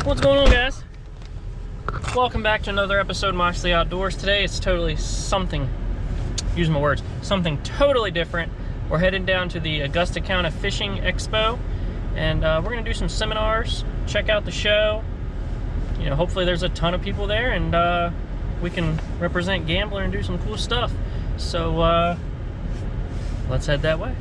What's going on, guys? Welcome back to another episode of Moxley Outdoors. Today it's totally something, using my words, something totally different. We're heading down to the Augusta County Fishing Expo, and we're going to do some seminars, check out the show. You know, hopefully there's a ton of people there, and we can represent Gambler and do some cool stuff. So let's head that way.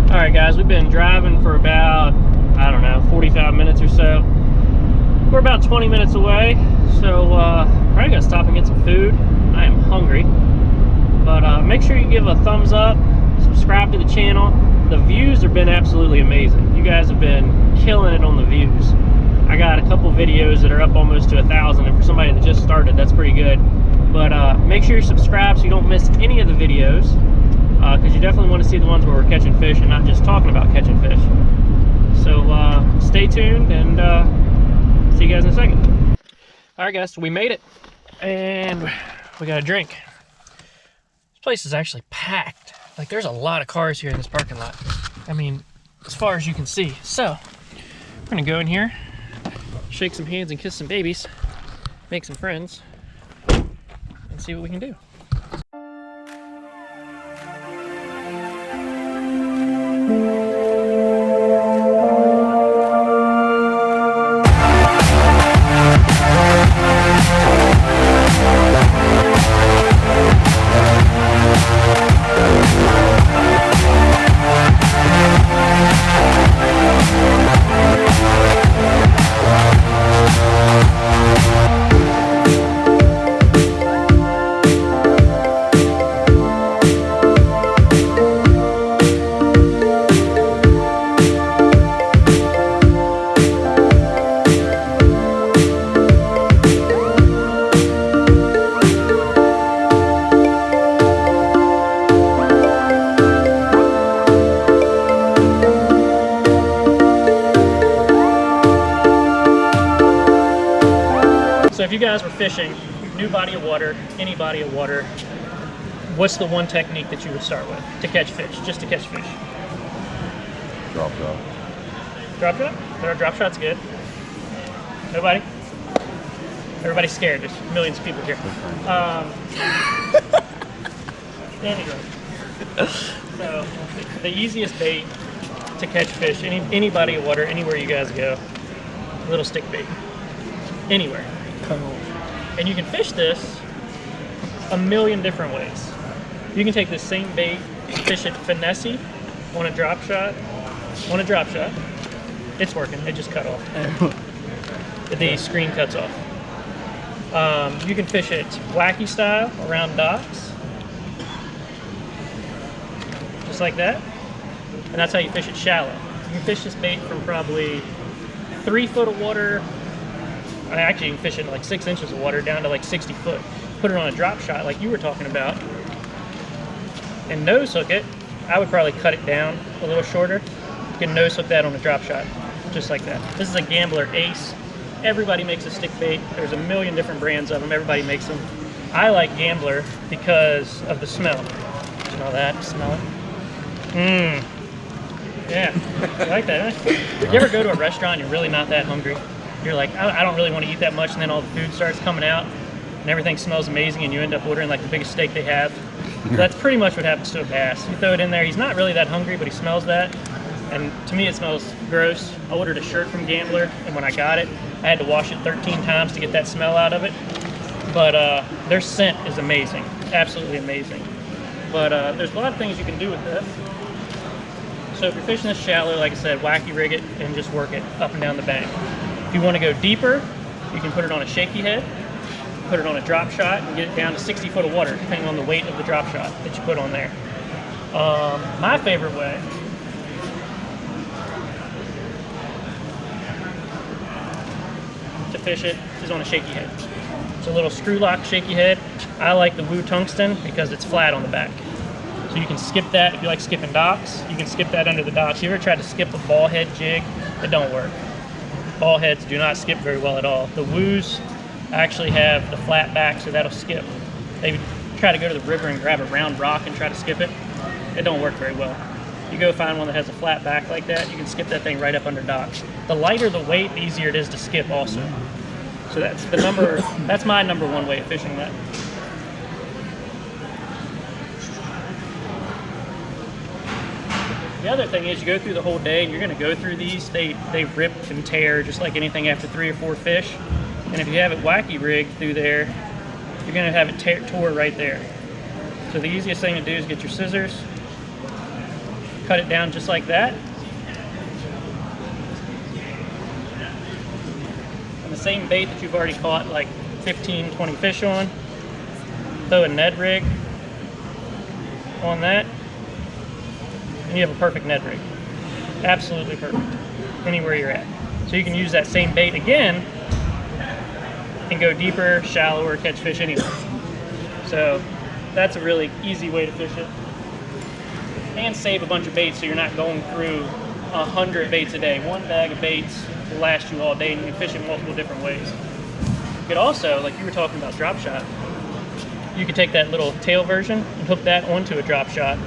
Alright guys, we've been driving for about, I don't know, 45 minutes or so. We're about 20 minutes away, so probably gonna stop and get some food. I am hungry. But make sure you give a thumbs up, subscribe to the channel. The views have been absolutely amazing. You guys have been killing it on the views. I got a couple videos that are up almost to 1,000, and for somebody that just started, that's pretty good. But make sure you're subscribed so you don't miss any of the videos. Because you definitely want to see the ones where we're catching fish and not just talking about catching fish. So stay tuned, and see you guys in a second. Alright guys, we made it, and we got a drink. This place is actually packed. Like, there's a lot of cars here in this parking lot. I mean, as far as you can see. So we're gonna go in here, shake some hands and kiss some babies, make some friends, and see what we can do. So if you guys were fishing, new body of water, any body of water, what's the one technique that you would start with to catch fish, just to catch fish? Drop shot. Drop shot? Drop shot's good. Nobody? Everybody's scared. There's millions of people here. Anyway, so the easiest bait to catch fish, any body of water, anywhere you guys go, little stick bait, anywhere. And you can fish this a million different ways. You can take this same bait, fish it finesse on a drop shot. On a drop shot. It's working, it just cut off. The screen cuts off. You can fish it wacky style around docks. Just like that. And that's how you fish it shallow. You can fish this bait from probably 3 foot of water. I actually can fish it in like 6 inches of water down to like 60 foot. Put it on a drop shot like you were talking about, and nose hook it. I would probably cut it down a little shorter. You can nose hook that on a drop shot, just like that. This is a Gambler Ace. Everybody makes a stick bait. There's a million different brands of them. Everybody makes them. I like Gambler because of the smell. Smell that, smell it. Mmm. Yeah, you like that, huh? You ever go to a restaurant and you're really not that hungry? You're like, I don't really want to eat that much, and then all the food starts coming out and everything smells amazing, and you end up ordering like the biggest steak they have. That's pretty much what happens to a bass. You throw it in there, he's not really that hungry, but he smells that, and to me it smells gross. I ordered a shirt from Gambler, and when I got it, I had to wash it 13 times to get that smell out of it. But their scent is amazing, absolutely amazing. But there's a lot of things you can do with this. So if you're fishing this shallow, like I said, wacky rig it and just work it up and down the bank. If you want to go deeper, you can put it on a shaky head, put it on a drop shot, and get it down to 60 foot of water, depending on the weight of the drop shot that you put on there. My favorite way to fish it is on a shaky head. It's a little screw lock shaky head. I like the Woo Tungsten because it's flat on the back. So you can skip that if you like skipping docks. You can skip that under the docks. You ever tried to skip a ball head jig? It don't work. Ball heads do not skip very well at all. The woos actually have the flat back, so that'll skip. They try to go to the river and grab a round rock and try to skip it. It don't work very well. You go find one that has a flat back like that, you can skip that thing right up under docks. The lighter the weight, the easier it is to skip also. So that's my number one way of fishing that. The other thing is you go through the whole day and you're gonna go through these, they rip and tear just like anything after 3 or 4 fish. And if you have it wacky rigged through there, you're gonna have it tore right there. So the easiest thing to do is get your scissors, cut it down just like that. And the same bait that you've already caught like 15, 20 fish on, throw a Ned rig on that, and you have a perfect Ned rig. Absolutely perfect, anywhere you're at. So you can use that same bait again and go deeper, shallower, catch fish anywhere. So that's a really easy way to fish it. And save a bunch of baits so you're not going through 100 baits a day. One bag of baits will last you all day and you can fish in multiple different ways. You could also, like you were talking about drop shot, you could take that little tail version and hook that onto a drop shot,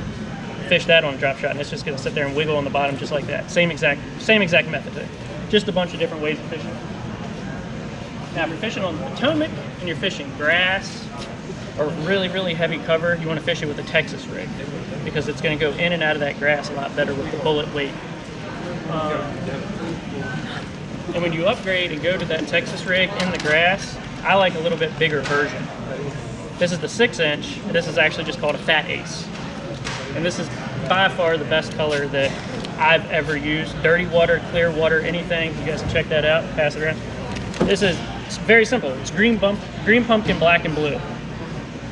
fish that on a drop shot, and it's just gonna sit there and wiggle on the bottom just like that. Same exact method. Just a bunch of different ways of fishing. Now, if you're fishing on the Potomac and you're fishing grass or really, really heavy cover, you want to fish it with a Texas rig because it's going to go in and out of that grass a lot better with the bullet weight. And when you upgrade and go to that Texas rig in the grass, I like a little bit bigger version. This is the 6-inch, and this is actually just called a Fat Ace. And this is by far the best color that I've ever used. Dirty water, clear water, anything. You guys can check that out, pass it around. It's very simple. It's green pumpkin, black, and blue.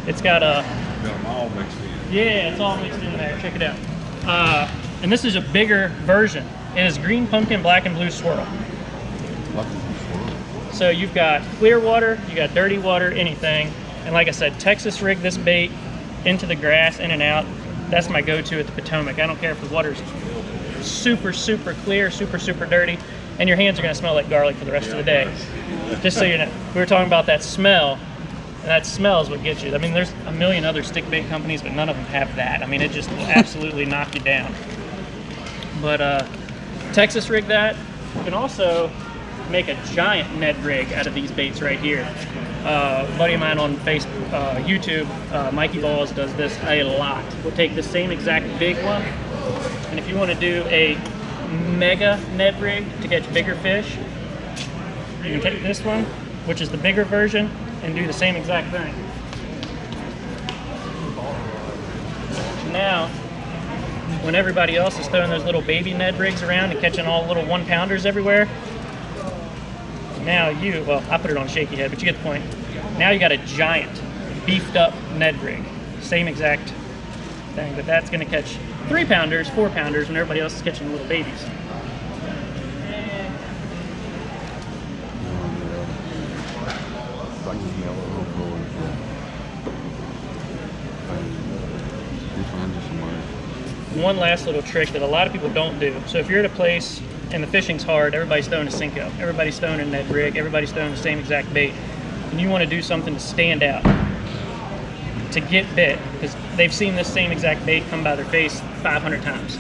It's got a... Got them all mixed in. Yeah, it's all mixed in there. Check it out. And this is a bigger version. It is green pumpkin, black, and blue swirl. So you've got clear water, you got dirty water, anything. And like I said, Texas rig this bait into the grass, in and out. That's my go-to at the Potomac. I don't care if the water's super, super clear, super, super dirty, and your hands are gonna smell like garlic for the rest of the day. Just so you know, we were talking about that smell, and that smell is what gets you. I mean, there's a million other stick bait companies, but none of them have that. I mean, it just will absolutely knock you down. But Texas rig that. You can also make a giant Ned rig out of these baits right here. A buddy of mine on Facebook, YouTube, Mikey Balls, does this a lot. We'll take the same exact big one, and if you want to do a mega Ned rig to catch bigger fish, you can take this one, which is the bigger version, and do the same exact thing. Now, when everybody else is throwing those little baby Ned rigs around and catching all little 1-pounders everywhere, now well, I put it on shaky head, but you get the point. Now you got a giant, beefed up Ned rig. Same exact thing, but that's gonna catch 3-pounders, 4-pounders, when everybody else is catching little babies. One last little trick that a lot of people don't do. So if you're at a place and the fishing's hard, everybody's throwing a Cinco, everybody's throwing a Ned rig, everybody's throwing the same exact bait, and you want to do something to stand out, to get bit, because they've seen this same exact bait come by their face 500 times.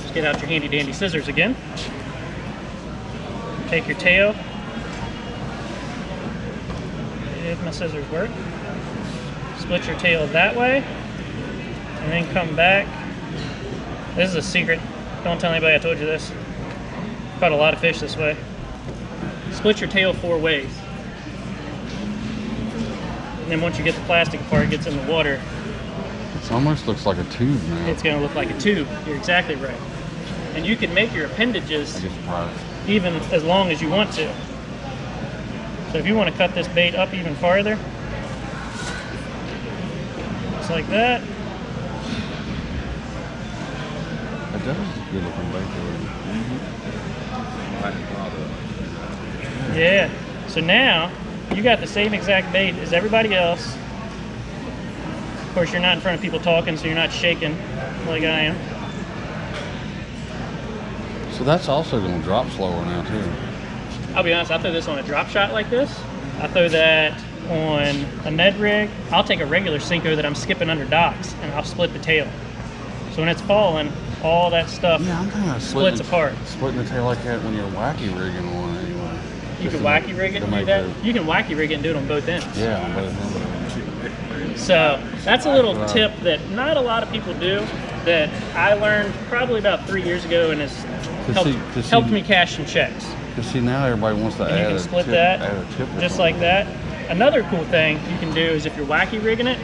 Just get out your handy dandy scissors again. Take your tail. If my scissors work. Split your tail that way, and then come back. This is a secret. Don't tell anybody I told you this. Caught a lot of fish this way. Split your tail 4 ways. And then once you get the plastic apart, it gets in the water. It almost looks like a tube now. It's going to look like a tube. You're exactly right. And you can make your appendages even as long as you want to. So if you want to cut this bait up even farther, just like that. It does good looking bait. Yeah. So now you got the same exact bait as everybody else. Of course, you're not in front of people talking, so you're not shaking like I am. So that's also going to drop slower now too. I'll be honest, I throw this on a drop shot like this. I throw that on a Ned rig. I'll take a regular Cinco that I'm skipping under docks, and I'll split the tail. So when it's falling, all that stuff splits apart. Splitting the tail like that when you're wacky rigging one anyway. You can wacky rig it and do that? You can wacky rig it and do it on both ends. Yeah, on both ends. So that's a little tip that not a lot of people do, that I learned probably about 3 years ago, and has helped me cash some checks. Because see, now everybody wants to add you can split tip, that add a tip just like that. Another cool thing you can do is if you're wacky rigging it,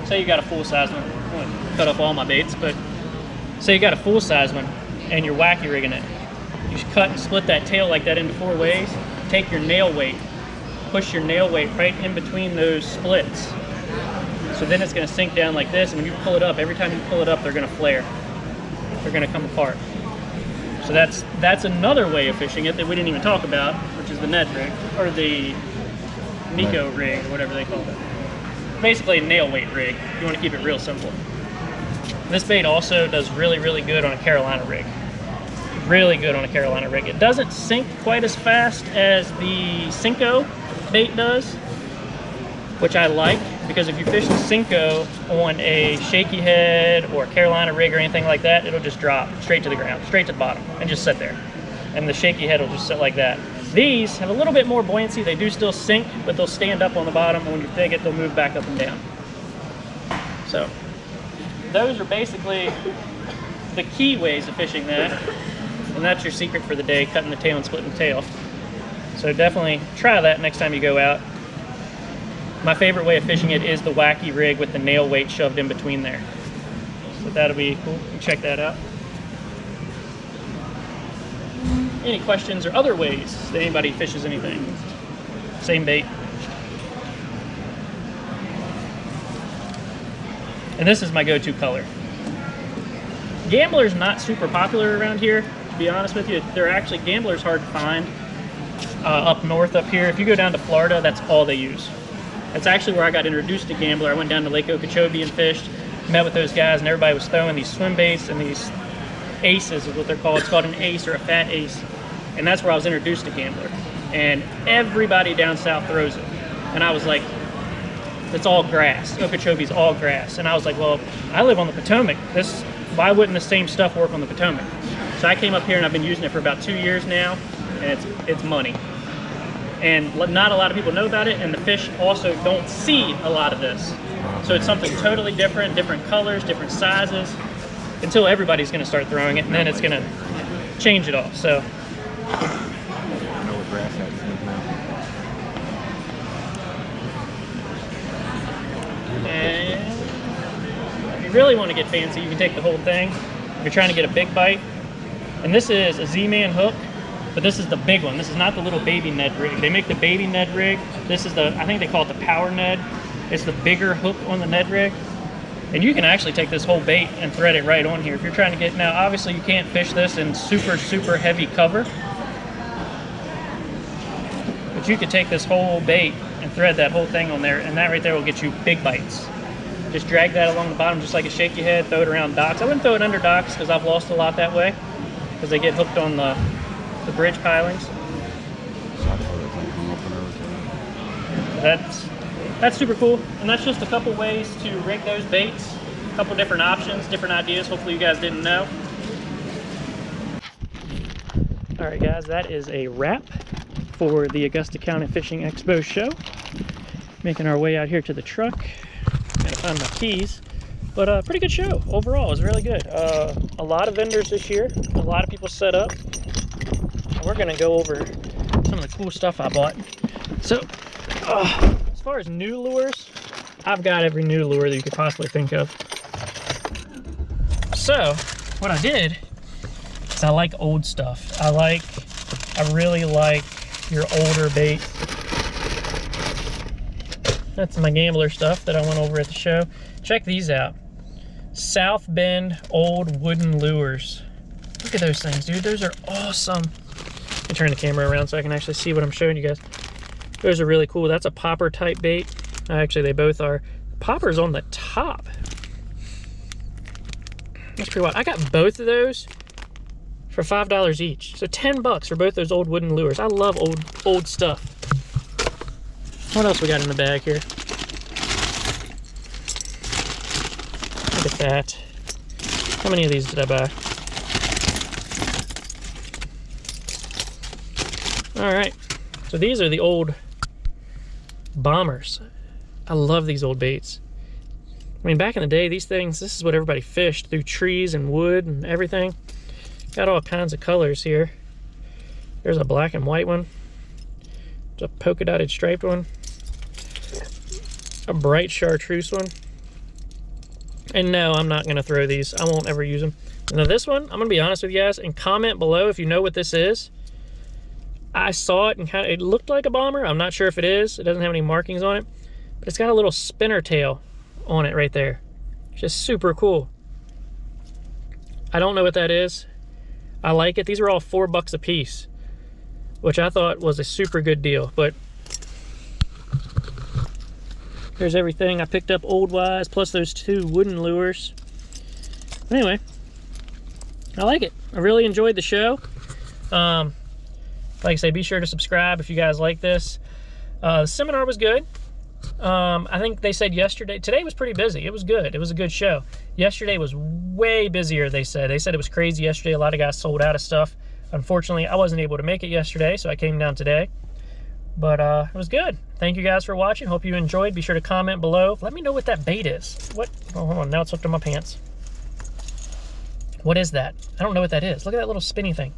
say you got a full size one, I'm gonna cut off all my baits, but say you got a full size one and you're wacky rigging it, you should cut and split that tail like that into 4 ways. Take your nail weight, push your nail weight right in between those splits. So then it's gonna sink down like this, and when you pull it up, every time you pull it up, they're gonna flare. They're gonna come apart. So that's another way of fishing it that we didn't even talk about, which is the Ned rig, or the Nico rig, or whatever they call it. Basically a nail weight rig. You want to keep it real simple. This bait also does really, really good on a Carolina rig. Really good on a Carolina rig. It doesn't sink quite as fast as the Cinco bait does, which I like, because if you fish the Cinco on a shaky head or Carolina rig or anything like that, it'll just drop straight to the ground, straight to the bottom, and just sit there. And the shaky head will just sit like that. These have a little bit more buoyancy. They do still sink, but they'll stand up on the bottom, and when you dig it, they'll move back up and down. So those are basically the key ways of fishing that, and that's your secret for the day, cutting the tail and splitting the tail. So definitely try that next time you go out. My favorite way of fishing it is the wacky rig with the nail weight shoved in between there. So that'll be cool. You can check that out. Any questions or other ways that anybody fishes anything? Same bait. And this is my go-to color. Gambler's not super popular around here, to be honest with you. They're actually, Gambler's hard to find up north up here. If you go down to Florida, that's all they use. That's actually where I got introduced to Gambler. I went down to Lake Okeechobee and fished, met with those guys, and everybody was throwing these swim baits and these aces is what they're called. It's called an ace or a fat ace. And that's where I was introduced to Gambler. And everybody down south throws it. And I was like, it's all grass. Okeechobee's all grass. And I was like, well, I live on the Potomac. Why wouldn't the same stuff work on the Potomac? So I came up here and I've been using it for about 2 years now, and it's money. And not a lot of people know about it, and the fish also don't see a lot of this. So it's something totally different, different colors, different sizes, until everybody's gonna start throwing it, and then it's gonna change it all. So. I know what grass hat is now. And if you really want to get fancy, you can take the whole thing. If you're trying to get a big bite, and this is a Z-Man hook, but this is the big one. This is not the little baby Ned rig. They make the baby Ned rig. This is I think they call it the Power Ned. It's the bigger hook on the Ned rig. And you can actually take this whole bait and thread it right on here. If you're trying to get, now obviously you can't fish this in super, super heavy cover. But you could take this whole bait and thread that whole thing on there, and that right there will get you big bites. Just drag that along the bottom just like a shaky head, throw it around docks. I wouldn't throw it under docks because I've lost a lot that way, because they get hooked on the bridge pilings. That's super cool, and that's just a couple ways to rig those baits. A couple different options, different ideas. Hopefully you guys didn't know. All right, guys, that is a wrap for the Augusta County Fishing Expo show. Making our way out here to the truck. Gotta find my keys. But pretty good show overall. It was really good. A lot of vendors this year. A lot of people set up. And we're gonna go over some of the cool stuff I bought. So, as far as new lures, I've got every new lure that you could possibly think of. So, what I did is I like old stuff. I really like your older bait. That's my Gambler stuff that I went over at the show. Check these out. South Bend old wooden lures. Look at those things, dude. Those are awesome. Let me turn the camera around so I can actually see what I'm showing you guys. Those are really cool. That's a popper type bait. Actually, they both are. Popper's on the top. That's pretty wild. I got both of those for $5 each. So 10 bucks for both those old wooden lures. I love old stuff. What else we got in the bag here? Look at that. How many of these did I buy? All right. So these are the old bombers. I love these old baits. I mean, back in the day, these things, this is what everybody fished through trees and wood and everything. Got all kinds of colors here. There's a black and white one. There's a polka dotted striped one. A bright chartreuse one. And no, I'm not gonna throw these. I won't ever use them. Now this one, I'm gonna be honest with you guys, and comment below if you know what this is. I saw it and it looked like a bomber. I'm not sure if it is. It doesn't have any markings on it, but it's got a little spinner tail on it right there. It's just super cool. I don't know what that is. I like it. These are all $4 a piece, which I thought was a super good deal. But here's everything I picked up old wise, plus those 2 wooden lures. Anyway, I like it. I really enjoyed the show. Like I say, be sure to subscribe if you guys like this. The seminar was good. I think they said today was pretty busy. It was good. It was a good show. Yesterday was way busier, they said. They said it was crazy yesterday. A lot of guys sold out of stuff. Unfortunately, I wasn't able to make it yesterday, so I came down today. But it was good. Thank you guys for watching. Hope you enjoyed. Be sure to comment below. Let me know what that bait is. What? Oh, hold on. Now it's hooked on my pants. What is that? I don't know what that is. Look at that little spinny thing.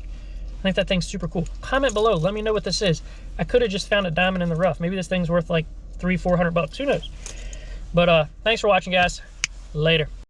I think that thing's super cool. Comment below. Let me know what this is. I could have just found a diamond in the rough. Maybe this thing's worth like $300-400 bucks. Who knows? But thanks for watching, guys. Later.